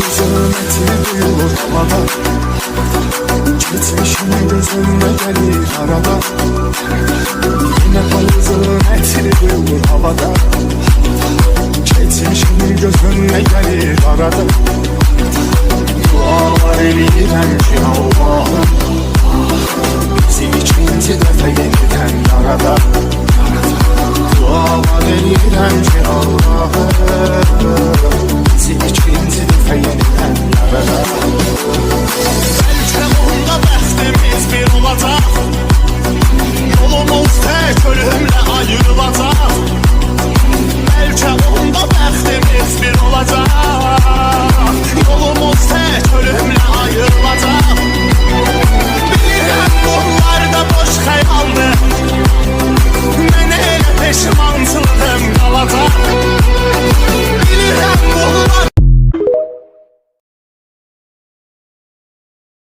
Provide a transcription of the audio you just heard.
palızın eti duyulur havada. Geçmişim gözümde gelir arada. Yine palızın eti duyulur havada. Geçmişim gözümde gelir arada. Dualar eləyirəm ki Allahım, bizi ikinci dəfə yenidən yarada. Dualar eləyirəm ki Allahım,